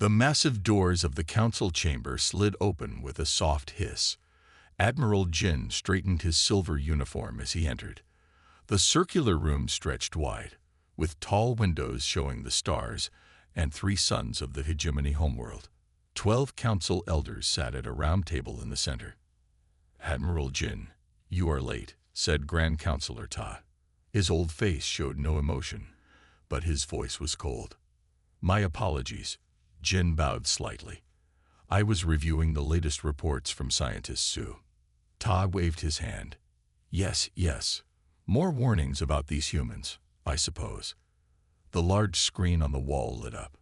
The massive doors of the council chamber slid open with a soft hiss. Admiral Jin straightened his silver uniform as he entered. The circular room stretched wide, with tall windows showing the stars and 3 suns of the hegemony homeworld. 12 council elders sat at a round table in the center. "Admiral Jin, you are late," said Grand Counselor Ta. His old face showed no emotion, but his voice was cold. "My apologies." Jin bowed slightly. "I was reviewing the latest reports from scientist Su." Ta waved his hand. Yes. More warnings about these humans, I suppose." The large screen on the wall lit up.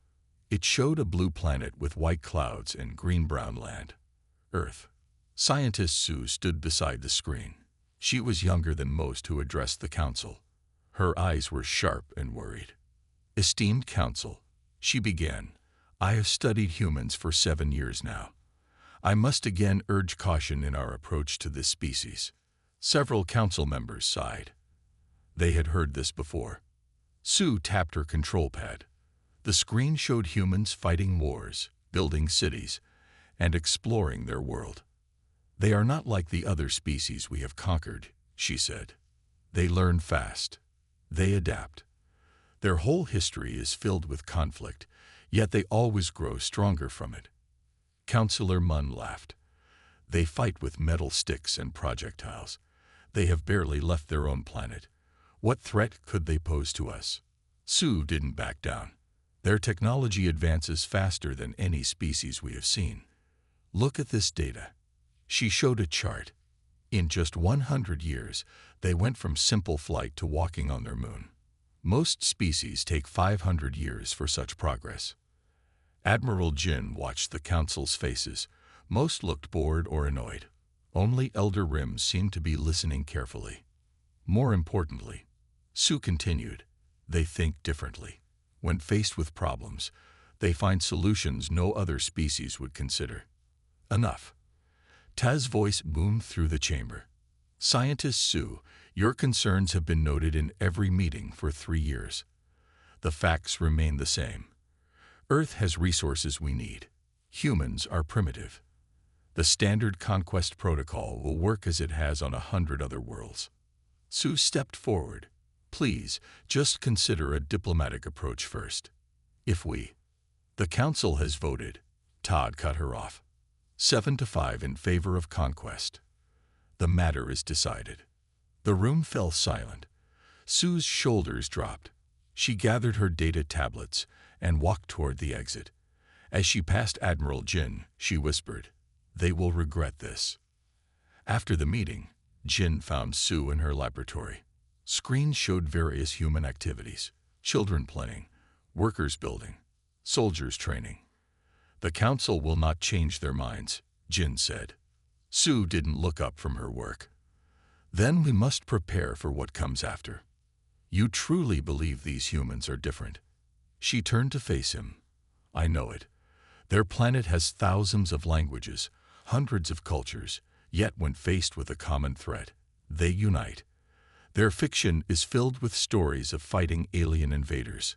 It showed a blue planet with white clouds and green-brown land. Earth. Scientist Su stood beside the screen. She was younger than most who addressed the council. Her eyes were sharp and worried. "Esteemed council," she began, "I have studied humans for 7 years now. I must again urge caution in our approach to this species." Several council members sighed. They had heard this before. Su tapped her control pad. The screen showed humans fighting wars, building cities, and exploring their world. "They are not like the other species we have conquered," she said. "They learn fast. They adapt. Their whole history is filled with conflict, yet they always grow stronger from it." Councillor Mun laughed. "They fight with metal sticks and projectiles. They have barely left their own planet. What threat could they pose to us?" Su didn't back down. "Their technology advances faster than any species we have seen. Look at this data." She showed a chart. In just 100 years, they went from simple flight to walking on their moon. Most species take 500 years for such progress. Admiral Jin watched the council's faces. Most looked bored or annoyed. Only Elder Rim seemed to be listening carefully. More importantly, Su continued, "They think differently. When faced with problems, they find solutions no other species would consider." "Enough." Ta's voice boomed through the chamber. "Scientist Su, your concerns have been noted in every meeting for 3 years. The facts remain the same. Earth has resources we need. Humans are primitive. The standard conquest protocol will work as it has on 100 other worlds." Su stepped forward. "Please, just consider a diplomatic approach first. If we..." "The council has voted." Todd cut her off. 7-5 in favor of conquest. The matter is decided." The room fell silent. Su's shoulders dropped. She gathered her data tablets and walked toward the exit. As she passed Admiral Jin, she whispered, "They will regret this." After the meeting, Jin found Su in her laboratory. Screens showed various human activities: children playing, workers building, soldiers training. "The council will not change their minds," Jin said. Su didn't look up from her work. "Then we must prepare for what comes after. You truly believe these humans are different?" She turned to face him. "I know it. Their planet has thousands of languages, hundreds of cultures, yet when faced with a common threat, they unite. Their fiction is filled with stories of fighting alien invaders.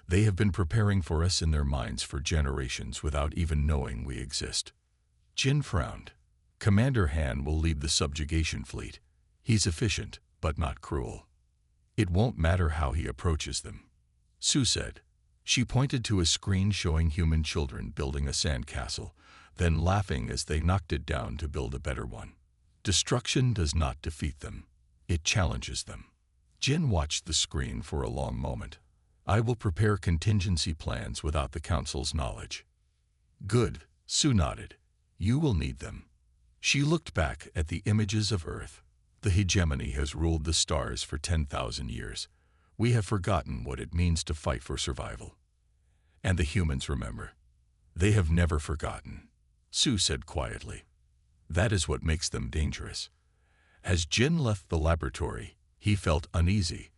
They have been preparing for us in their minds for generations without even knowing we exist." Jin frowned. "Commander Han will lead the subjugation fleet. He's efficient, but not cruel. It won't matter how he approaches them," Su said. She pointed to a screen showing human children building a sandcastle, then laughing as they knocked it down to build a better one. "Destruction does not defeat them. It challenges them." Jin watched the screen for a long moment. "I will prepare contingency plans without the council's knowledge." "Good," Su nodded. "You will need them." She looked back at the images of Earth. The hegemony has ruled the stars for 10,000 years. We have forgotten what it means to fight for survival. And the humans remember. They have never forgotten, Su said quietly. That is what makes them dangerous. As Jin left the laboratory, he felt uneasy.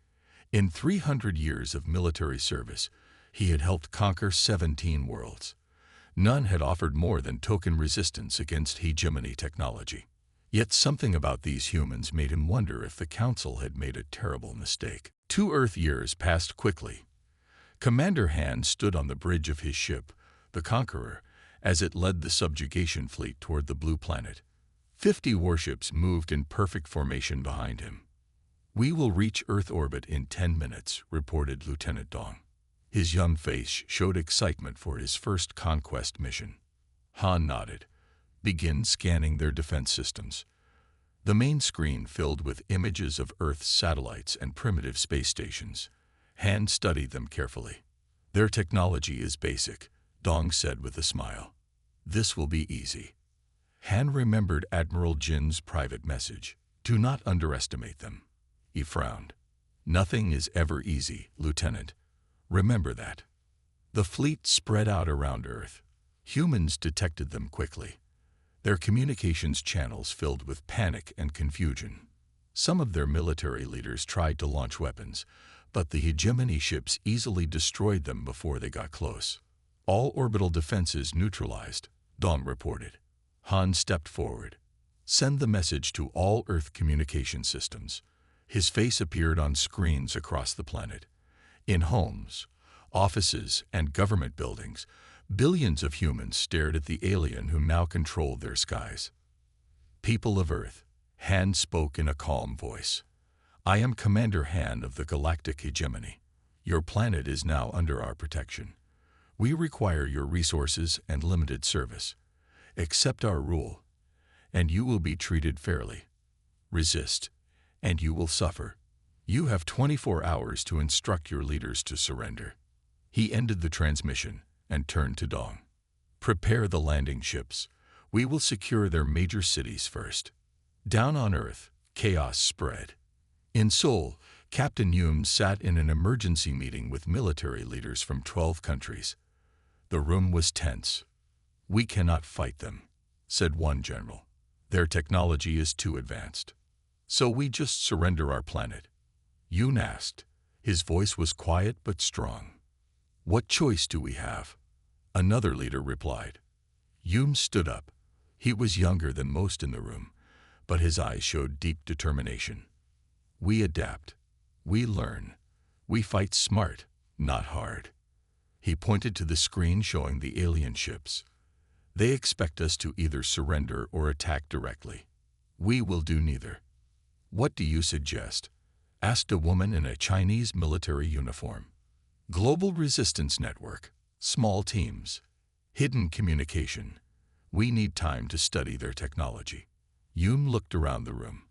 In 300 years of military service, he had helped conquer 17 worlds. None had offered more than token resistance against hegemony technology. Yet something about these humans made him wonder if the Council had made a terrible mistake. 2 Earth years passed quickly. Commander Han stood on the bridge of his ship, the Conqueror, as it led the subjugation fleet toward the Blue Planet. 50 warships moved in perfect formation behind him. "We will reach Earth orbit in 10 minutes, reported Lieutenant Dong. His young face showed excitement for his first conquest mission. Han nodded. "Begin scanning their defense systems." The main screen filled with images of Earth's satellites and primitive space stations. Han studied them carefully. "Their technology is basic," Dong said with a smile. "This will be easy." Han remembered Admiral Jin's private message. "Do not underestimate them." He frowned. "Nothing is ever easy, Lieutenant. Remember that." The fleet spread out around Earth. Humans detected them quickly. Their communications channels filled with panic and confusion. Some of their military leaders tried to launch weapons, but the hegemony ships easily destroyed them before they got close. "All orbital defenses neutralized," Dong reported. Han stepped forward. "Send the message to all Earth communication systems." His face appeared on screens across the planet. In homes, offices, and government buildings, billions of humans stared at the alien who now controlled their skies. "People of Earth," Han spoke in a calm voice. "I am Commander Han of the Galactic Hegemony. Your planet is now under our protection. We require your resources and limited service. Accept our rule, and you will be treated fairly. Resist, and you will suffer. You have 24 hours to instruct your leaders to surrender." He ended the transmission and turned to Dong. "Prepare the landing ships. We will secure their major cities first." Down on Earth, chaos spread. In Seoul, Captain Yoon sat in an emergency meeting with military leaders from 12 countries. The room was tense. "We cannot fight them," said one general. "Their technology is too advanced. So we just surrender our planet?" Yoon asked. His voice was quiet but strong. "What choice do we have?" Another leader replied. Yoon stood up. He was younger than most in the room, but his eyes showed deep determination. "We adapt. We learn. We fight smart, not hard." He pointed to the screen showing the alien ships. "They expect us to either surrender or attack directly. We will do neither." "What do you suggest?" asked a woman in a Chinese military uniform. "Global resistance network, small teams, hidden communication. We need time to study their technology." Yoon looked around the room.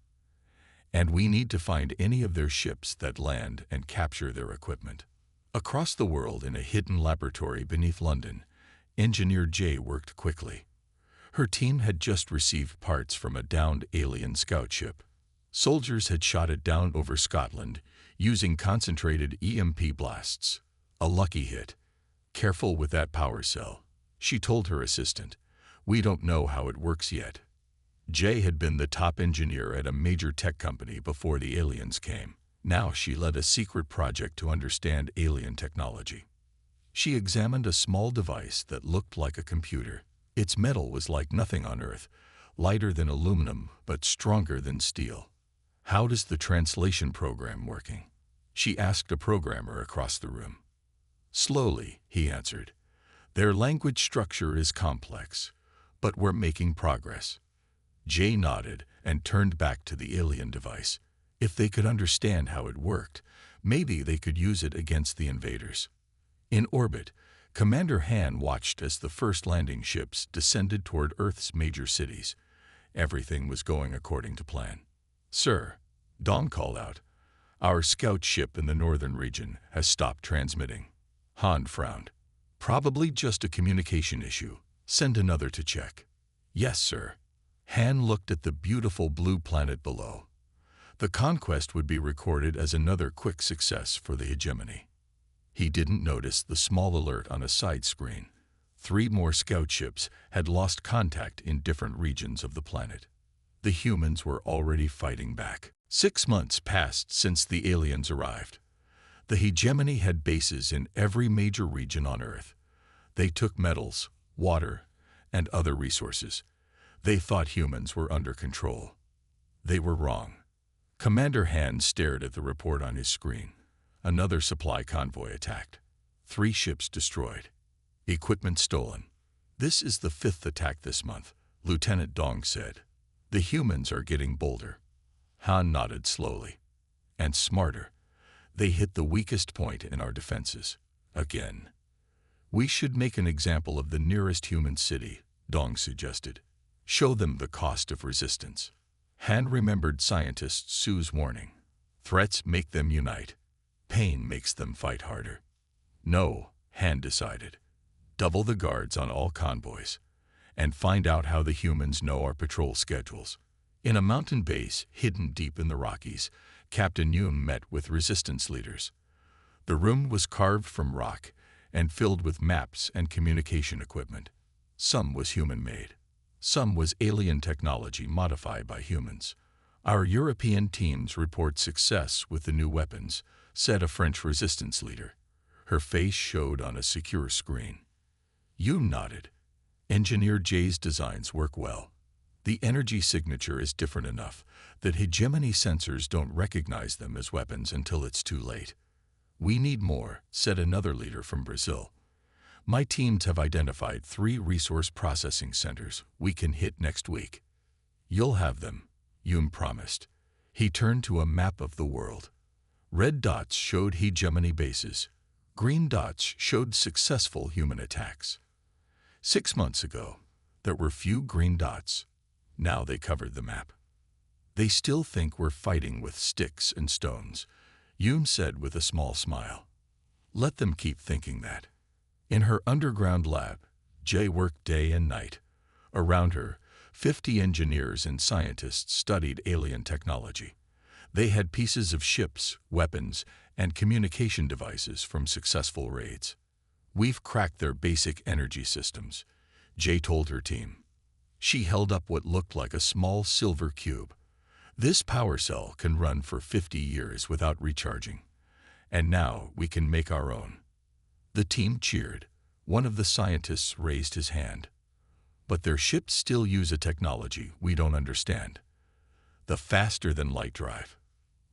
"And we need to find any of their ships that land and capture their equipment." Across the world in a hidden laboratory beneath London, Engineer Jay worked quickly. Her team had just received parts from a downed alien scout ship. Soldiers had shot it down over Scotland using concentrated EMP blasts. A lucky hit. "Careful with that power cell," she told her assistant. "We don't know how it works yet." Jay had been the top engineer at a major tech company before the aliens came. Now she led a secret project to understand alien technology. She examined a small device that looked like a computer. Its metal was like nothing on Earth, lighter than aluminum but stronger than steel. "How does the translation program working?" she asked a programmer across the room. "Slowly," he answered. "Their language structure is complex, but we're making progress." Jay nodded and turned back to the alien device. If they could understand how it worked, maybe they could use it against the invaders. In orbit, Commander Han watched as the first landing ships descended toward Earth's major cities. Everything was going according to plan. "Sir," Dong called out, "our scout ship in the northern region has stopped transmitting." Han frowned. "Probably just a communication issue. Send another to check." "Yes, sir." Han looked at the beautiful blue planet below. The conquest would be recorded as another quick success for the hegemony. He didn't notice the small alert on a side screen. 3 more scout ships had lost contact in different regions of the planet. The humans were already fighting back. 6 months passed since the aliens arrived. The hegemony had bases in every major region on Earth. They took metals, water, and other resources. They thought humans were under control. They were wrong. Commander Han stared at the report on his screen. Another supply convoy attacked. 3 ships destroyed. Equipment stolen. This is the 5th attack this month, Lieutenant Dong said. The humans are getting bolder. Han nodded slowly. And smarter. They hit the weakest point in our defenses. Again. We should make an example of the nearest human city, Dong suggested. Show them the cost of resistance. Han remembered scientist Su's warning. Threats make them unite. Pain makes them fight harder. No, Han decided. Double the guards on all convoys. And find out how the humans know our patrol schedules. In a mountain base hidden deep in the Rockies, Captain Yoon met with resistance leaders. The room was carved from rock and filled with maps and communication equipment. Some was human-made. Some was alien technology modified by humans. Our European teams report success with the new weapons, said a French resistance leader. Her face showed on a secure screen. Yoon nodded. Engineer J's designs work well. The energy signature is different enough that hegemony sensors don't recognize them as weapons until it's too late. We need more, said another leader from Brazil. My teams have identified 3 resource processing centers we can hit next week. You'll have them, Yoon promised. He turned to a map of the world. Red dots showed hegemony bases. Green dots showed successful human attacks. 6 months ago, there were few green dots. Now they covered the map. They still think we're fighting with sticks and stones, Yoon said with a small smile. Let them keep thinking that. In her underground lab, Jay worked day and night. Around her, 50 engineers and scientists studied alien technology. They had pieces of ships, weapons, and communication devices from successful raids. We've cracked their basic energy systems, Jay told her team. She held up what looked like a small silver cube. This power cell can run for 50 years without recharging. And now we can make our own. The team cheered. One of the scientists raised his hand. But their ships still use a technology we don't understand. The faster-than-light drive.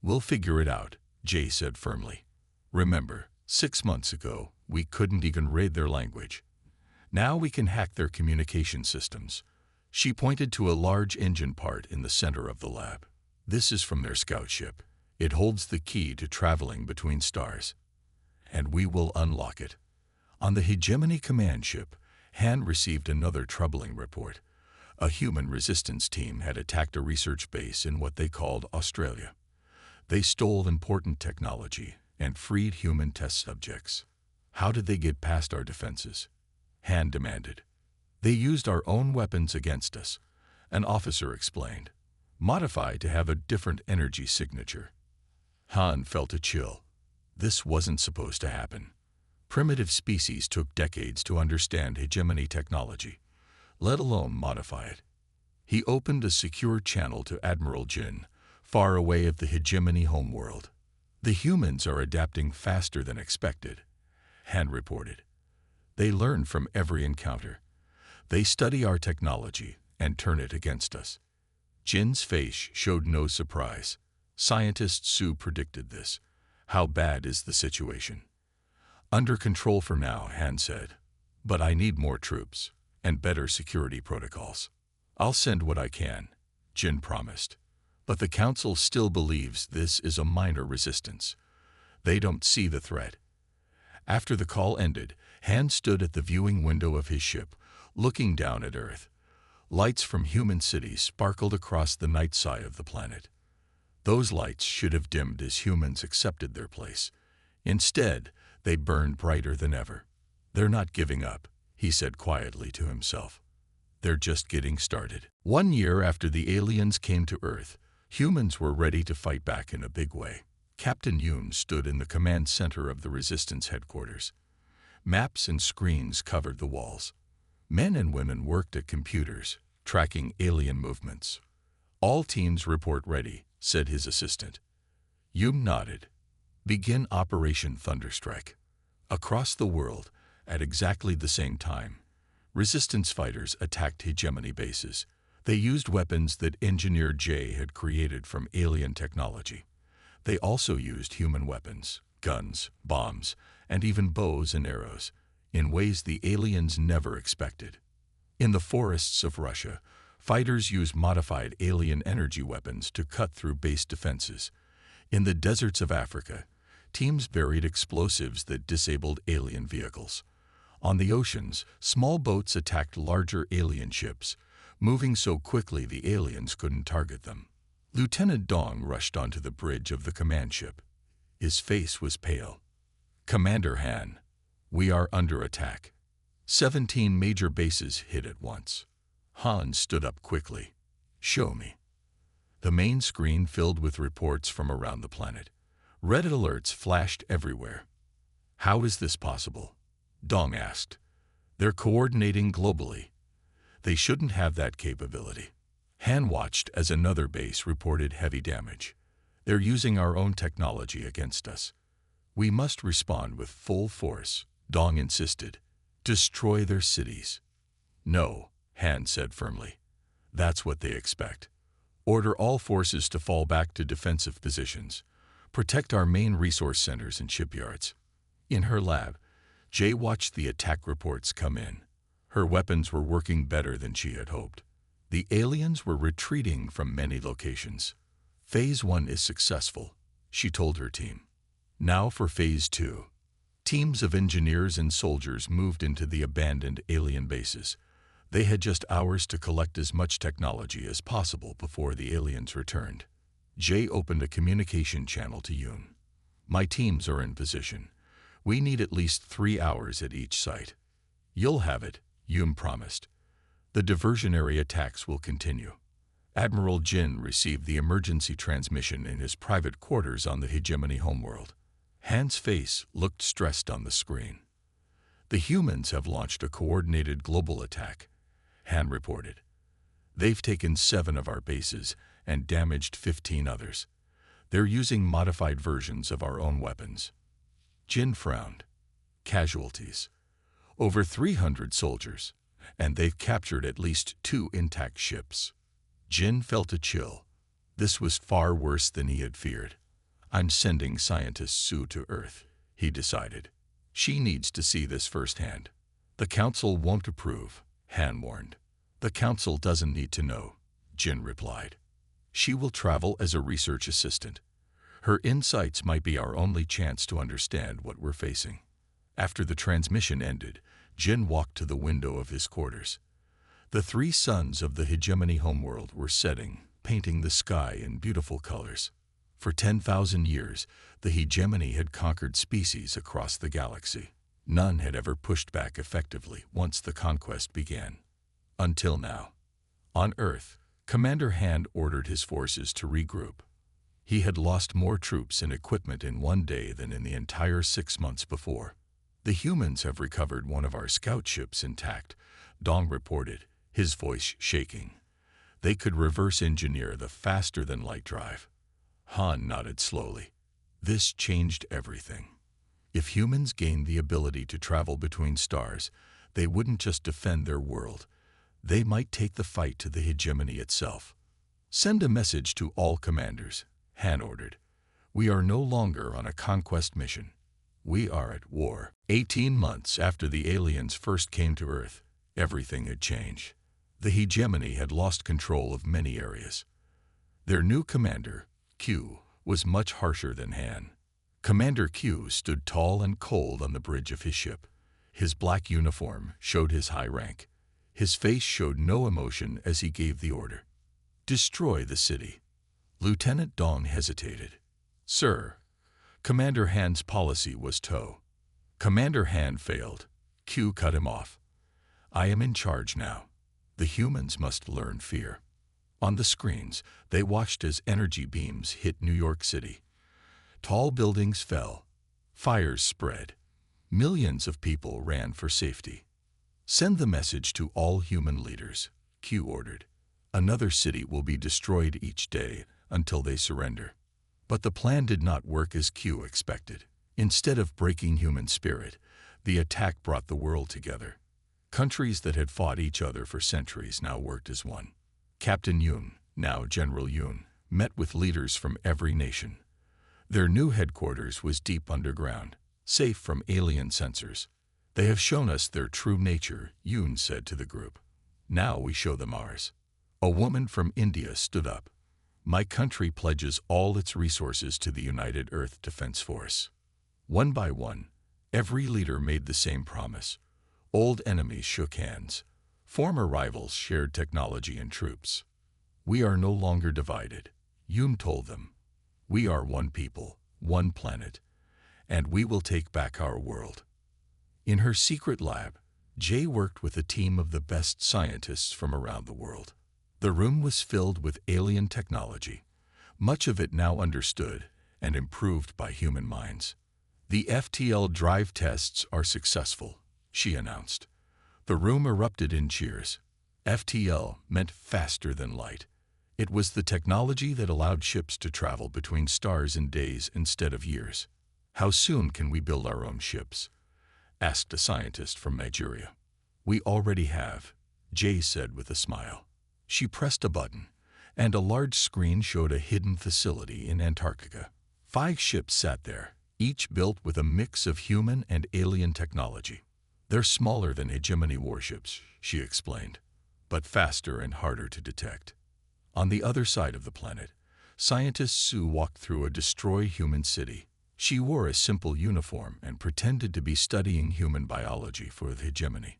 We'll figure it out, Jay said firmly. Remember, 6 months ago, we couldn't even read their language. Now we can hack their communication systems. She pointed to a large engine part in the center of the lab. This is from their scout ship. It holds the key to traveling between stars. And we will unlock it. On the Hegemony command ship, Han received another troubling report. A human resistance team had attacked a research base in what they called Australia. They stole important technology and freed human test subjects. How did they get past our defenses? Han demanded. They used our own weapons against us, an officer explained, modified to have a different energy signature. Han felt a chill. This wasn't supposed to happen. Primitive species took decades to understand hegemony technology, let alone modify it. He opened a secure channel to Admiral Jin, far away of the hegemony homeworld. The humans are adapting faster than expected, Han reported. They learn from every encounter. They study our technology and turn it against us. Jin's face showed no surprise. Scientist Su predicted this. How bad is the situation? Under control for now, Han said. But I need more troops and better security protocols. I'll send what I can, Jin promised. But the Council still believes this is a minor resistance. They don't see the threat. After the call ended, Han stood at the viewing window of his ship, looking down at Earth. Lights from human cities sparkled across the night side of the planet. Those lights should have dimmed as humans accepted their place. Instead, they burned brighter than ever. They're not giving up, he said quietly to himself. They're just getting started. 1 year after the aliens came to Earth, humans were ready to fight back in a big way. Captain Yoon stood in the command center of the Resistance headquarters. Maps and screens covered the walls. Men and women worked at computers, tracking alien movements. All teams report ready, said his assistant. Yoon nodded. Begin Operation Thunderstrike. Across the world, at exactly the same time, Resistance fighters attacked hegemony bases. They used weapons that Engineer J had created from alien technology. They also used human weapons, guns, bombs, and even bows and arrows. in ways the aliens never expected. In the forests of Russia, fighters use modified alien energy weapons to cut through base defenses. In the deserts of Africa, teams buried explosives that disabled alien vehicles. On the oceans, small boats attacked larger alien ships, moving so quickly the aliens couldn't target them. Lieutenant Dong rushed onto the bridge of the command ship. His face was pale. "Commander Han, we are under attack." 17 major bases hit at once. Han stood up quickly. "Show me." The main screen filled with reports from around the planet. Red alerts flashed everywhere. "How is this possible?" Dong asked. "They're coordinating globally. They shouldn't have that capability." Han watched as another base reported heavy damage. "They're using our own technology against us. We must respond with full force," Dong insisted. "Destroy their cities." "No," Han said firmly. "That's what they expect. Order all forces to fall back to defensive positions. Protect our main resource centers and shipyards." In her lab, Jay watched the attack reports come in. Her weapons were working better than she had hoped. The aliens were retreating from many locations. "Phase 1 is successful," she told her team. "Now for Phase 2. Teams of engineers and soldiers moved into the abandoned alien bases. They had just hours to collect as much technology as possible before the aliens returned. Jay opened a communication channel to Yoon. "My teams are in position. We need at least 3 hours at each site." "You'll have it," Yoon promised. "The diversionary attacks will continue." Admiral Jin received the emergency transmission in his private quarters on the Hegemony homeworld. Han's face looked stressed on the screen. "The humans have launched a coordinated global attack," Han reported. "They've taken 7 of our bases and damaged 15 others. They're using modified versions of our own weapons." Jin frowned. "Casualties. Over 300 soldiers, and they've captured at least 2 intact ships." Jin felt a chill. This was far worse than he had feared. "I'm sending Scientist Sue to Earth," he decided. "She needs to see this firsthand." "The Council won't approve," Han warned. "The Council doesn't need to know," Jin replied. "She will travel as a research assistant. Her insights might be our only chance to understand what we're facing." After the transmission ended, Jin walked to the window of his quarters. The 3 suns of the Hegemony homeworld were setting, painting the sky in beautiful colors. For 10,000 years, the Hegemony had conquered species across the galaxy. None had ever pushed back effectively once the conquest began. Until now. On Earth, Commander Han ordered his forces to regroup. He had lost more troops and equipment in one day than in the entire 6 months before. "The humans have recovered one of our scout ships intact," Dong reported, his voice shaking. "They could reverse engineer the faster-than-light drive." Han nodded slowly. This changed everything. If humans gained the ability to travel between stars, they wouldn't just defend their world. They might take the fight to the Hegemony itself. "Send a message to all commanders," Han ordered. "We are no longer on a conquest mission. We are at war." 18 months after the aliens first came to Earth, everything had changed. The Hegemony had lost control of many areas. Their new commander, Q, was much harsher than Han. Commander Q stood tall and cold on the bridge of his ship. His black uniform showed his high rank. His face showed no emotion as he gave the order. "Destroy the city." Lieutenant Dong hesitated. "Sir." Commander Han's policy was toe. Commander Han failed. Q cut him off. "I am in charge now. The humans must learn fear." On the screens, they watched as energy beams hit New York City. Tall buildings fell. Fires spread. Millions of people ran for safety. "Send the message to all human leaders," Q ordered. "Another city will be destroyed each day until they surrender." But the plan did not work as Q expected. Instead of breaking human spirit, the attack brought the world together. Countries that had fought each other for centuries now worked as one. Captain Yoon, now General Yoon, met with leaders from every nation. Their new headquarters was deep underground, safe from alien sensors. They have shown us their true nature, Yoon said to the group. Now we show them ours. A woman from India stood up. My country pledges all its resources to the United Earth Defense Force. One by one, every leader made the same promise. Old enemies shook hands. Former rivals shared technology and troops. We are no longer divided, Yoon told them. We are one people, one planet, and we will take back our world. In her secret lab, Jay worked with a team of the best scientists from around the world. The room was filled with alien technology, much of it now understood and improved by human minds. The FTL drive tests are successful, she announced. The room erupted in cheers. FTL meant faster than light. It was the technology that allowed ships to travel between stars in days instead of years. How soon can we build our own ships? Asked a scientist from Nigeria. We already have, Jay said with a smile. She pressed a button, and a large screen showed a hidden facility in Antarctica. 5 ships sat there, each built with a mix of human and alien technology. They're smaller than hegemony warships, she explained, but faster and harder to detect. On the other side of the planet, scientist Sue walked through a destroyed human city. She wore a simple uniform and pretended to be studying human biology for the hegemony.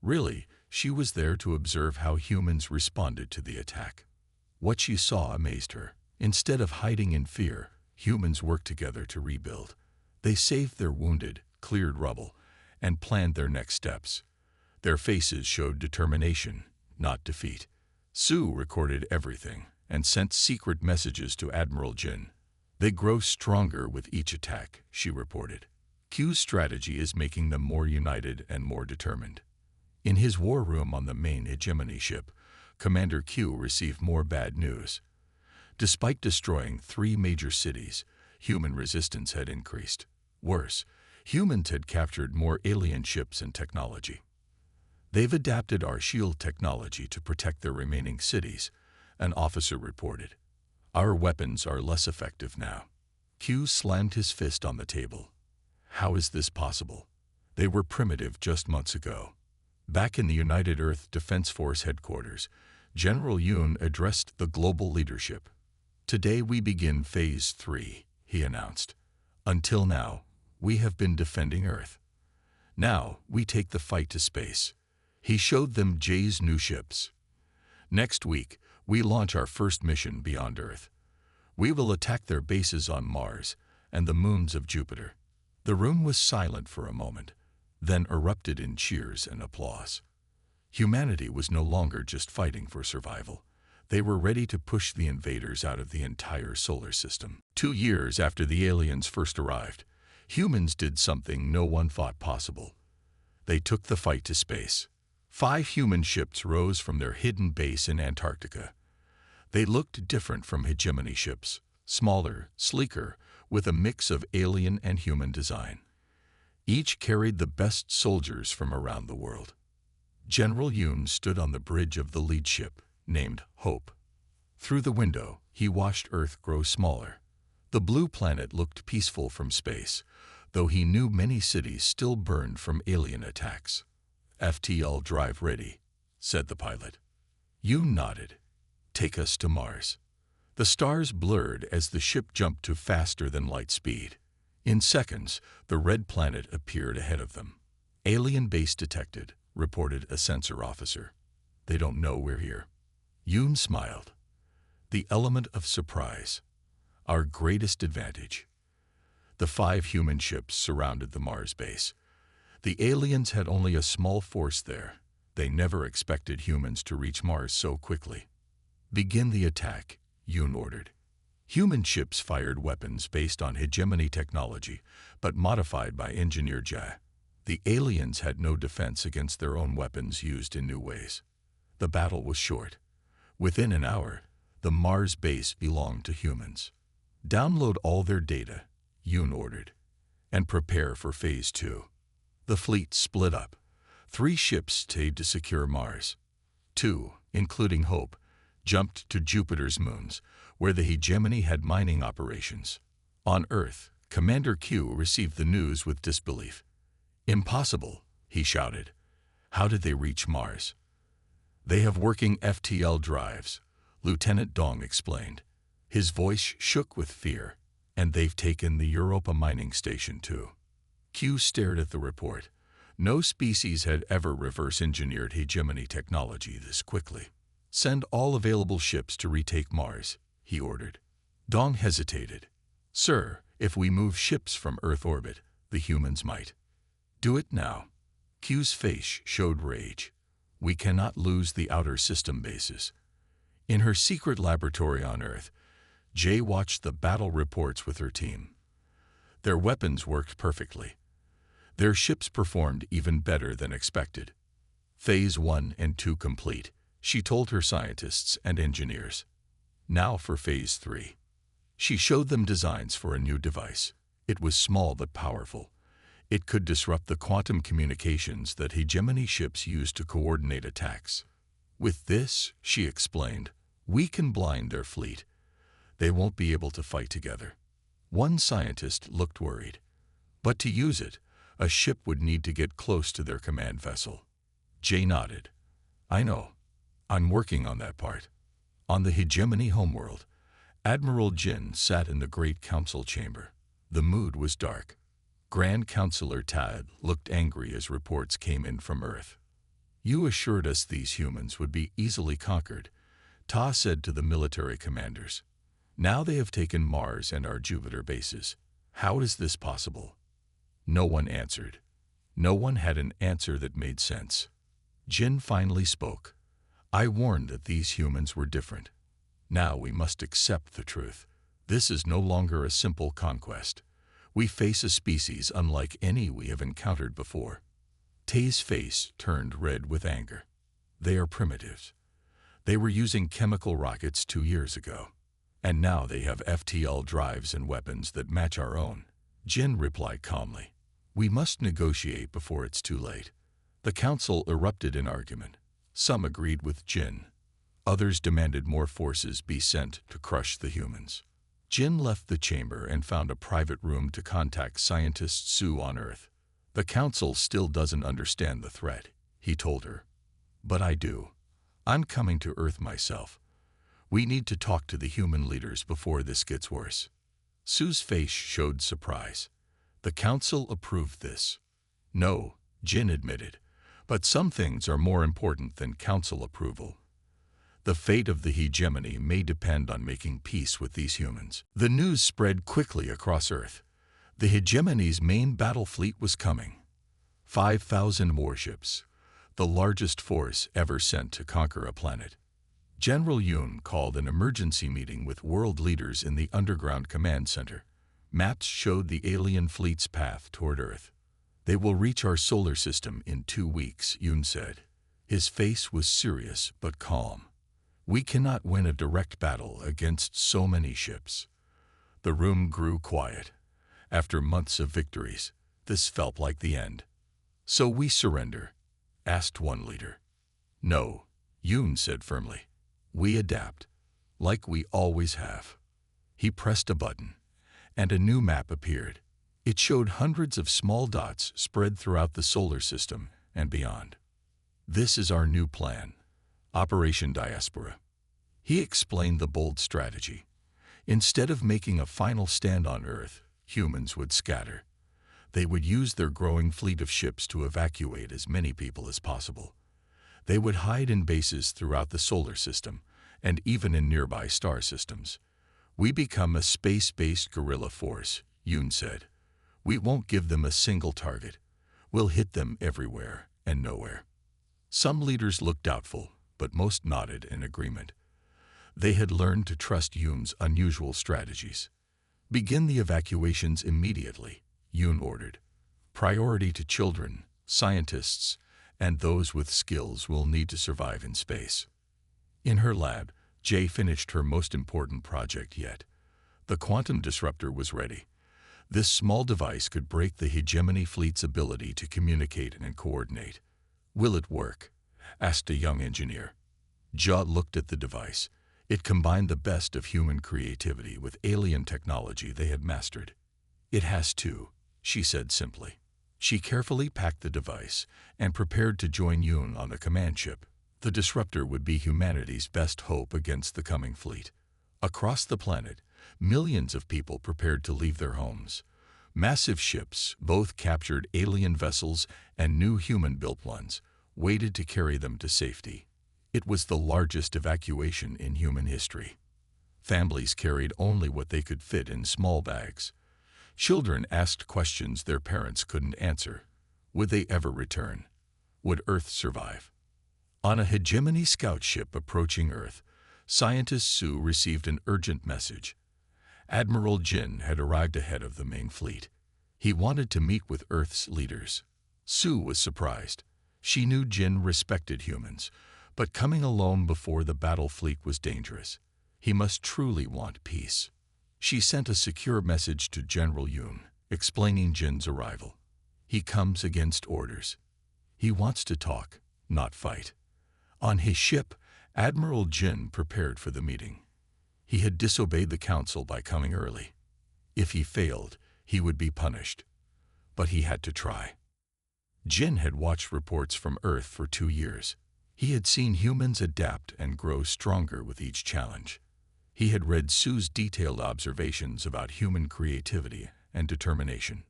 Really, she was there to observe how humans responded to the attack. What she saw amazed her. Instead of hiding in fear, humans worked together to rebuild. They saved their wounded, cleared rubble, and planned their next steps. Their faces showed determination, not defeat. Sue recorded everything and sent secret messages to Admiral Jin. They grow stronger with each attack, she reported. Q's strategy is making them more united and more determined. In his war room on the main hegemony ship, Commander Q received more bad news. Despite destroying 3 major cities, human resistance had increased. Worse, humans had captured more alien ships and technology. They've adapted our shield technology to protect their remaining cities, an officer reported. Our weapons are less effective now. Q slammed his fist on the table. How is this possible? They were primitive just months ago. Back in the United Earth Defense Force headquarters, General Yoon addressed the global leadership. Today we begin Phase 3, he announced. Until now, we have been defending Earth. Now we take the fight to space. He showed them Jay's new ships. Next week, we launch our first mission beyond Earth. We will attack their bases on Mars and the moons of Jupiter. The room was silent for a moment, then erupted in cheers and applause. Humanity was no longer just fighting for survival. They were ready to push the invaders out of the entire solar system. 2 years after the aliens first arrived, humans did something no one thought possible. They took the fight to space. 5 human ships rose from their hidden base in Antarctica. They looked different from hegemony ships, smaller, sleeker, with a mix of alien and human design. Each carried the best soldiers from around the world. General Yoon stood on the bridge of the lead ship, named Hope. Through the window, he watched Earth grow smaller. The blue planet looked peaceful from space, though he knew many cities still burned from alien attacks. FTL drive ready, said the pilot. Yoon nodded. Take us to Mars. The stars blurred as the ship jumped to faster than light speed. In seconds, the red planet appeared ahead of them. Alien base detected, reported a sensor officer. They don't know we're here. Yoon smiled. The element of surprise. Our greatest advantage. The 5 human ships surrounded the Mars base. The aliens had only a small force there. They never expected humans to reach Mars so quickly. Begin the attack, Yoon ordered. Human ships fired weapons based on hegemony technology, but modified by Engineer Jia. The aliens had no defense against their own weapons used in new ways. The battle was short. Within an hour, the Mars base belonged to humans. Download all their data, Yoon ordered, and prepare for Phase 2. The fleet split up. 3 ships stayed to secure Mars. 2, including Hope, jumped to Jupiter's moons, where the hegemony had mining operations. On Earth, Commander Q received the news with disbelief. Impossible, he shouted. How did they reach Mars? They have working FTL drives, Lieutenant Dong explained. His voice shook with fear. And they've taken the Europa mining station too. Q stared at the report. No species had ever reverse-engineered hegemony technology this quickly. Send all available ships to retake Mars, he ordered. Dong hesitated. Sir, if we move ships from Earth orbit, the humans might. Do it now. Q's face showed rage. We cannot lose the outer system bases. In her secret laboratory on Earth, Jay watched the battle reports with her team. Their weapons worked perfectly. Their ships performed even better than expected. Phase 1 and 2 complete, she told her scientists and engineers. Now for Phase 3. She showed them designs for a new device. It was small but powerful. It could disrupt the quantum communications that hegemony ships use to coordinate attacks. With this, she explained, we can blind their fleet. They won't be able to fight together. One scientist looked worried. But to use it, a ship would need to get close to their command vessel. Jay nodded. I know. I'm working on that part. On the hegemony homeworld, Admiral Jin sat in the Great Council chamber. The mood was dark. Grand Counselor Tad looked angry as reports came in from Earth. You assured us these humans would be easily conquered, Ta said to the military commanders. Now they have taken Mars and our Jupiter bases. How is this possible? No one answered. No one had an answer that made sense. Jin finally spoke. I warned that these humans were different. Now we must accept the truth. This is no longer a simple conquest. We face a species unlike any we have encountered before. Tay's face turned red with anger. They are primitives. They were using chemical rockets 2 years ago. And now they have FTL drives and weapons that match our own. Jin replied calmly. We must negotiate before it's too late. The council erupted in argument. Some agreed with Jin. Others demanded more forces be sent to crush the humans. Jin left the chamber and found a private room to contact scientist Sue on Earth. The council still doesn't understand the threat, he told her. But I do. I'm coming to Earth myself. We need to talk to the human leaders before this gets worse. Sue's face showed surprise. The council approved this. No, Jin admitted, but some things are more important than council approval. The fate of the hegemony may depend on making peace with these humans. The news spread quickly across Earth. The hegemony's main battle fleet was coming. 5,000 warships, the largest force ever sent to conquer a planet. General Yoon called an emergency meeting with world leaders in the underground command center. Maps showed the alien fleet's path toward Earth. They will reach our solar system in 2 weeks, Yoon said. His face was serious but calm. We cannot win a direct battle against so many ships. The room grew quiet. After months of victories, this felt like the end. So we surrender, asked one leader. No, Yoon said firmly. We adapt, like we always have. He pressed a button, and a new map appeared. It showed hundreds of small dots spread throughout the solar system and beyond. This is our new plan, Operation Diaspora. He explained the bold strategy. Instead of making a final stand on Earth, humans would scatter. They would use their growing fleet of ships to evacuate as many people as possible. They would hide in bases throughout the solar system and even in nearby star systems. We become a space-based guerrilla force, Yoon said. We won't give them a single target. We'll hit them everywhere and nowhere. Some leaders looked doubtful, but most nodded in agreement. They had learned to trust Yoon's unusual strategies. Begin the evacuations immediately, Yoon ordered. Priority to children, scientists, and those with skills will need to survive in space. In her lab, Jay finished her most important project yet. The quantum disruptor was ready. This small device could break the hegemony fleet's ability to communicate and coordinate. Will it work? Asked a young engineer. Ja looked at the device. It combined the best of human creativity with alien technology they had mastered. It has to, she said simply. She carefully packed the device and prepared to join Yoon on the command ship. The disruptor would be humanity's best hope against the coming fleet. Across the planet, millions of people prepared to leave their homes. Massive ships, both captured alien vessels and new human-built ones, waited to carry them to safety. It was the largest evacuation in human history. Families carried only what they could fit in small bags. Children asked questions their parents couldn't answer. Would they ever return? Would Earth survive? On a hegemony scout ship approaching Earth, scientist Sue received an urgent message. Admiral Jin had arrived ahead of the main fleet. He wanted to meet with Earth's leaders. Sue was surprised. She knew Jin respected humans, but coming alone before the battle fleet was dangerous. He must truly want peace. She sent a secure message to General Yoon, explaining Jin's arrival. He comes against orders. He wants to talk, not fight. On his ship, Admiral Jin prepared for the meeting. He had disobeyed the council by coming early. If he failed, he would be punished. But he had to try. Jin had watched reports from Earth for 2 years. He had seen humans adapt and grow stronger with each challenge. He had read Sue's detailed observations about human creativity and determination.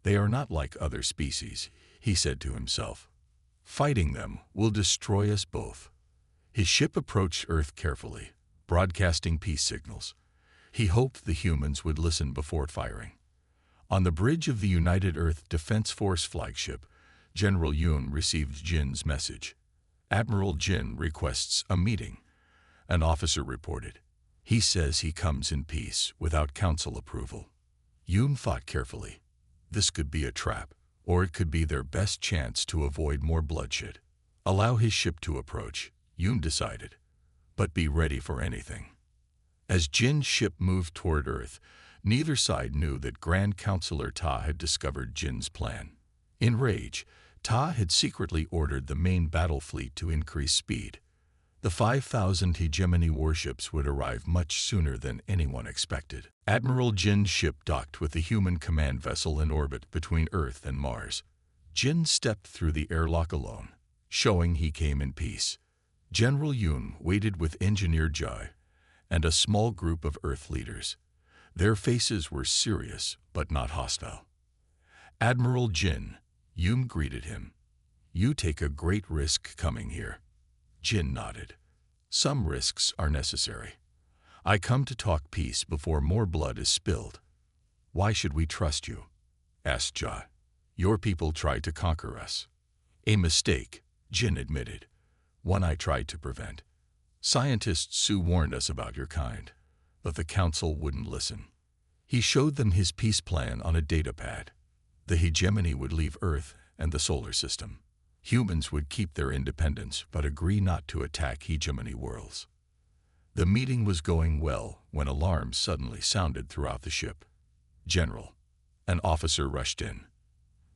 They are not like other species, he said to himself. Fighting them will destroy us both. His ship approached Earth carefully, broadcasting peace signals. He hoped the humans would listen before firing. On the bridge of the United Earth Defense Force flagship, General Yoon received Jin's message. Admiral Jin requests a meeting. An officer reported. He says he comes in peace without council approval. Yoon thought carefully. This could be a trap, or it could be their best chance to avoid more bloodshed. Allow his ship to approach, Yoon decided, but be ready for anything. As Jin's ship moved toward Earth, neither side knew that Grand Counselor Ta had discovered Jin's plan. In rage, Ta had secretly ordered the main battle fleet to increase speed. The 5,000 hegemony warships would arrive much sooner than anyone expected. Admiral Jin's ship docked with the human command vessel in orbit between Earth and Mars. Jin stepped through the airlock alone, showing he came in peace. General Yoon waited with Engineer Jai and a small group of Earth leaders. Their faces were serious but not hostile. Admiral Jin, Yoon greeted him. You take a great risk coming here. Jin nodded. Some risks are necessary. I come to talk peace before more blood is spilled. Why should we trust you? Asked Jai. Your people tried to conquer us. A mistake, Jin admitted. One I tried to prevent. Scientist Sue warned us about your kind, but the council wouldn't listen. He showed them his peace plan on a datapad. The hegemony would leave Earth and the solar system. Humans would keep their independence but agree not to attack hegemony worlds. The meeting was going well when alarms suddenly sounded throughout the ship. General, an officer rushed in.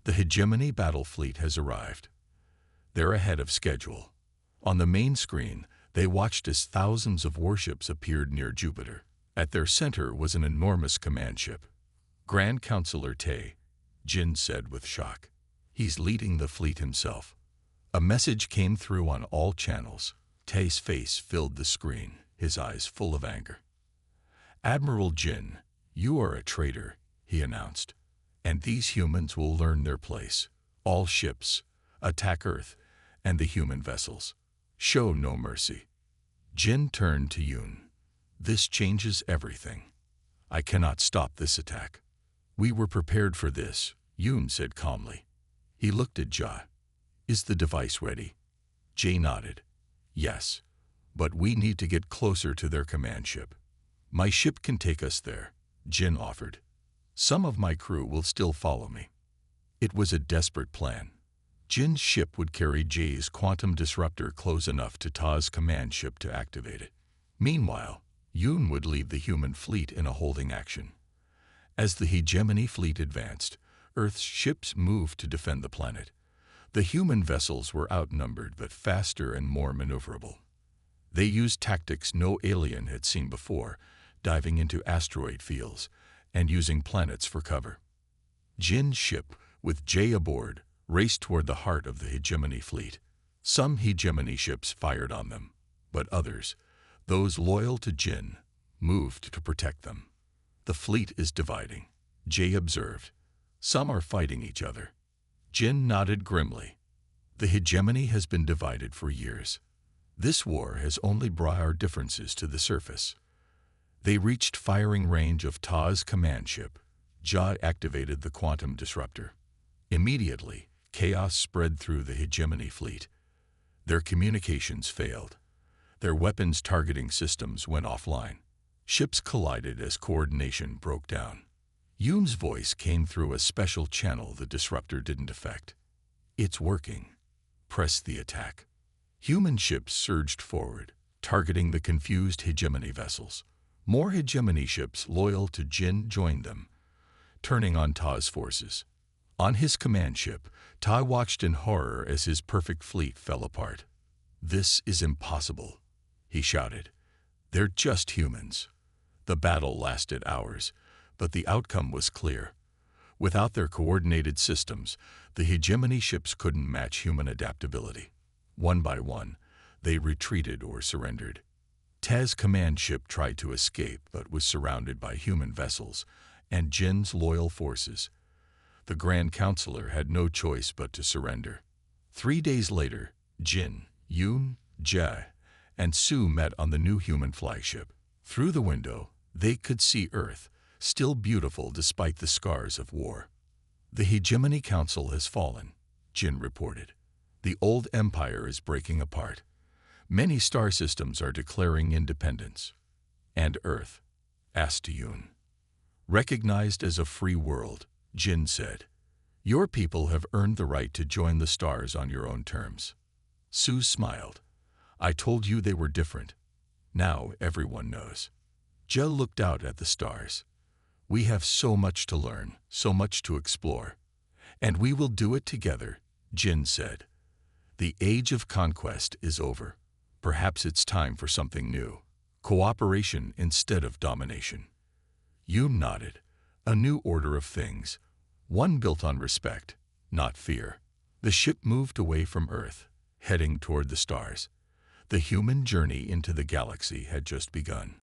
The hegemony battle fleet has arrived. They're ahead of schedule. On the main screen, they watched as thousands of warships appeared near Jupiter. At their center was an enormous command ship. Grand Counselor Tae, Jin said with shock. He's leading the fleet himself. A message came through on all channels. Tae's face filled the screen, his eyes full of anger. Admiral Jin, you are a traitor, he announced. And these humans will learn their place. All ships, attack Earth and the human vessels. Show no mercy. Jin turned to Yoon. This changes everything. I cannot stop this attack. We were prepared for this, Yoon said calmly. He looked at Jai. Is the device ready? Jai nodded. Yes, but we need to get closer to their command ship. My ship can take us there, Jin offered. Some of my crew will still follow me. It was a desperate plan. Jin's ship would carry Jai's quantum disruptor close enough to Ta's command ship to activate it. Meanwhile, Yoon would lead the human fleet in a holding action. As the hegemony fleet advanced, Earth's ships moved to defend the planet. The human vessels were outnumbered but faster and more maneuverable. They used tactics no alien had seen before, diving into asteroid fields and using planets for cover. Jin's ship with Jay aboard, raced toward the heart of the hegemony fleet. Some hegemony ships fired on them, but others, those loyal to Jin, moved to protect them. The fleet is dividing, Jay observed. Some are fighting each other. Jin nodded grimly. The hegemony has been divided for years. This war has only brought our differences to the surface. They reached firing range of Ta's command ship. Ja activated the quantum disruptor. Immediately, chaos spread through the hegemony fleet. Their communications failed. Their weapons targeting systems went offline. Ships collided as coordination broke down. Yoon's voice came through a special channel the disruptor didn't affect. It's working. Press the attack. Human ships surged forward, targeting the confused hegemony vessels. More hegemony ships loyal to Jin joined them, turning on Ta's forces. On his command ship, Ta watched in horror as his perfect fleet fell apart. "This is impossible," he shouted. "They're just humans." The battle lasted hours, but the outcome was clear. Without their coordinated systems, the hegemony ships couldn't match human adaptability. One by one, they retreated or surrendered. Ta's command ship tried to escape but was surrounded by human vessels and Jin's loyal forces. The Grand Counselor had no choice but to surrender. 3 days later, Jin, Yoon, Jae, and Su met on the new human flagship. Through the window, they could see Earth, still beautiful despite the scars of war. "The Hegemony Council has fallen," Jin reported. "The old empire is breaking apart. Many star systems are declaring independence." "And Earth?" asked Yoon. "Recognized as a free world," Jin said. "Your people have earned the right to join the stars on your own terms." Su smiled. "I told you they were different. Now everyone knows." Jae looked out at the stars. "We have so much to learn, so much to explore. And we will do it together," Jin said. "The age of conquest is over. Perhaps it's time for something new. Cooperation instead of domination." Yoon nodded. A new order of things. One built on respect, not fear. The ship moved away from Earth, heading toward the stars. The human journey into the galaxy had just begun.